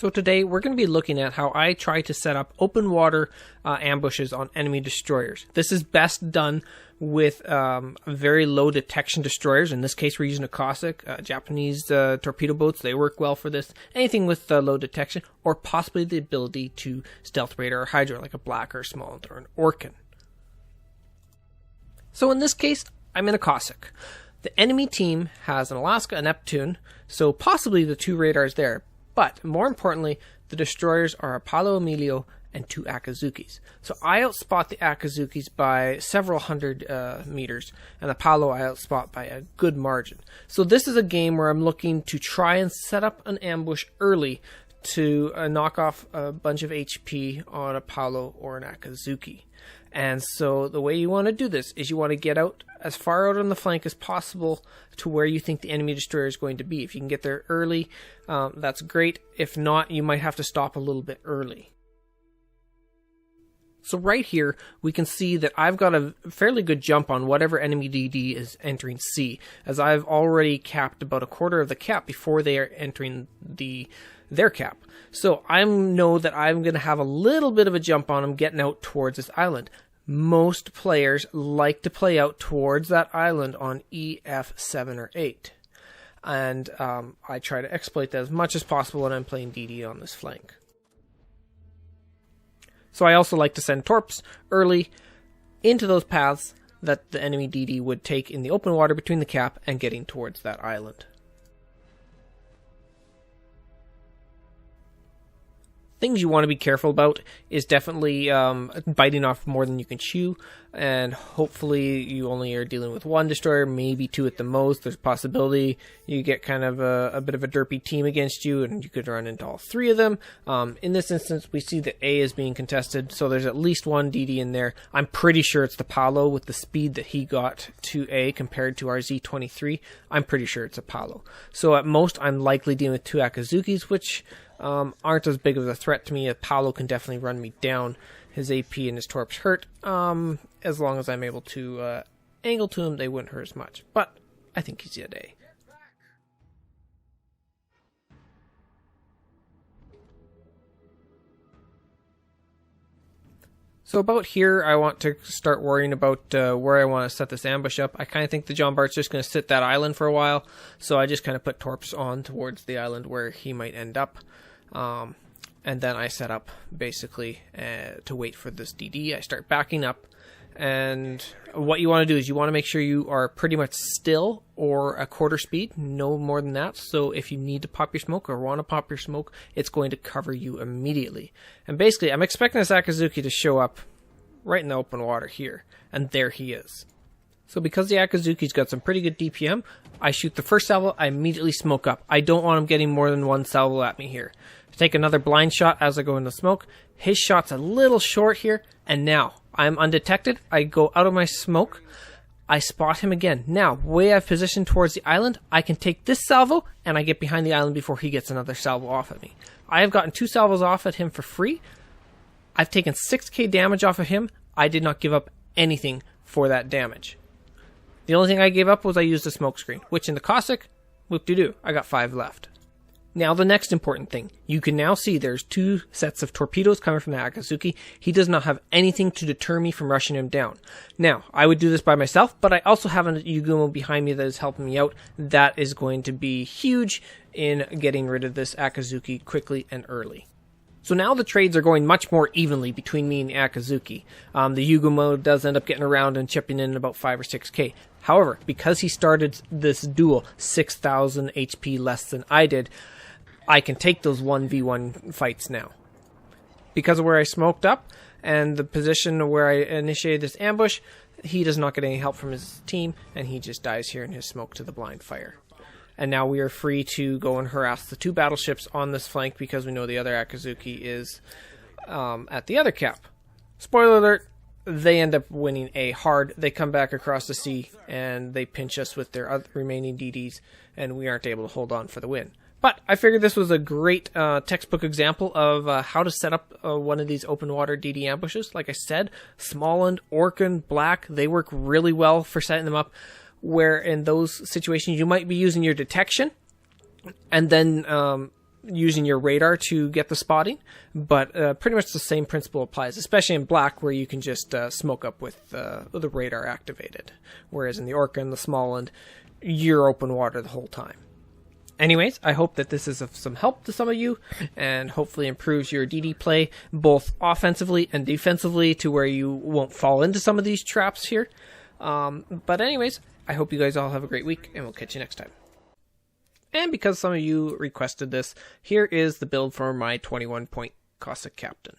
So today we're going to be looking at how I try to set up open water ambushes on enemy destroyers. This is best done with very low detection destroyers. In this case we're using a Cossack. Japanese torpedo boats, they work well for this. Anything with low detection, or possibly the ability to stealth radar or hydra like a Black or a Smoland or an Orkan. So in this case I'm in a Cossack. The enemy team has an Alaska, a Neptune, so possibly the two radars there. But more importantly, the destroyers are Apollo Emilio and two Akazukis. So I outspot the Akazukis by several hundred meters, and Apollo I outspot by a good margin. So this is a game where I'm looking to try and set up an ambush early to knock off a bunch of HP on Apollo or an Akazuki. And so the way you want to do this is you want to get out as far out on the flank as possible to where you think the enemy destroyer is going to be. If you can get there early, that's great. If not, you might have to stop a little bit early. So right here, we can see that I've got a fairly good jump on whatever enemy DD is entering C, as I've already capped about a quarter of the cap before they are entering their cap. So I know that I'm going to have a little bit of a jump on them getting out towards this island. Most players like to play out towards that island on EF7 or 8. And I try to exploit that as much as possible when I'm playing DD on this flank. So I also like to send torps early into those paths that the enemy DD would take in the open water between the cap and getting towards that island. Things you want to be careful about is definitely biting off more than you can chew, and hopefully you only are dealing with one destroyer, maybe two at the most. There's a possibility you get kind of a bit of a derpy team against you, and you could run into all three of them. In this instance, we see that A is being contested, so there's at least one DD in there. I'm pretty sure it's the Apollo with the speed that he got to A compared to our Z23. I'm pretty sure it's Apollo. So at most, I'm likely dealing with two Akazukis, which aren't as big of a threat to me. Apollo can definitely run me down. His AP and his torps hurt. As long as I'm able to angle to him, they wouldn't hurt as much. But I think he's at A. So about here, I want to start worrying about where I want to set this ambush up. I kind of think the John Bart's just going to sit that island for a while, so I just kind of put torps on towards the island where he might end up. And then I set up basically to wait for this DD. I start backing up, and what you want to do is you want to make sure you are pretty much still or a quarter speed, no more than that. So if you need to pop your smoke or want to pop your smoke, it's going to cover you immediately. And basically, I'm expecting this Akazuki to show up right in the open water here, and there he is. So because the Akazuki's got some pretty good DPM, I shoot the first salvo, I immediately smoke up. I don't want him getting more than one salvo at me here. Take another blind shot as I go into smoke. His shot's a little short here, and now I'm undetected. I go out of my smoke. I spot him again. Now, way I've positioned towards the island, I can take this salvo, and I get behind the island before he gets another salvo off at me. I have gotten 2 salvos off at him for free. I've taken 6k damage off of him. I did not give up anything for that damage. The only thing I gave up was I used a smoke screen, which in the Cossack, whoop-de-doo, I got 5 left. Now the next important thing, you can now see there's 2 sets of torpedoes coming from the Akazuki. He does not have anything to deter me from rushing him down. Now, I would do this by myself, but I also have a Yugumo behind me that is helping me out. That is going to be huge in getting rid of this Akazuki quickly and early. So now the trades are going much more evenly between me and the Akazuki. The Yugumo does end up getting around and chipping in about 5 or 6k. However, because he started this duel 6,000 HP less than I did, I can take those 1v1 fights now. Because of where I smoked up and the position where I initiated this ambush, he does not get any help from his team, and he just dies here in his smoke to the blind fire. And now we are free to go and harass the 2 battleships on this flank because we know the other Akazuki is at the other cap. Spoiler alert, they end up winning A hard. They come back across the sea and they pinch us with their other remaining DDs, and we aren't able to hold on for the win. But I figured this was a great textbook example of how to set up one of these open water DD ambushes. Like I said, Smoland, Orkan, Black, they work really well for setting them up, where in those situations you might be using your detection and then using your radar to get the spotting, but pretty much the same principle applies, especially in black where you can just smoke up with the radar activated, whereas in the Orca and the Smallland, you're open water the whole time. Anyways, I hope that this is of some help to some of you, and hopefully improves your DD play, both offensively and defensively, to where you won't fall into some of these traps here. But anyways, I hope you guys all have a great week, and we'll catch you next time. And because some of you requested this, here is the build for my 21-point Cossack Captain.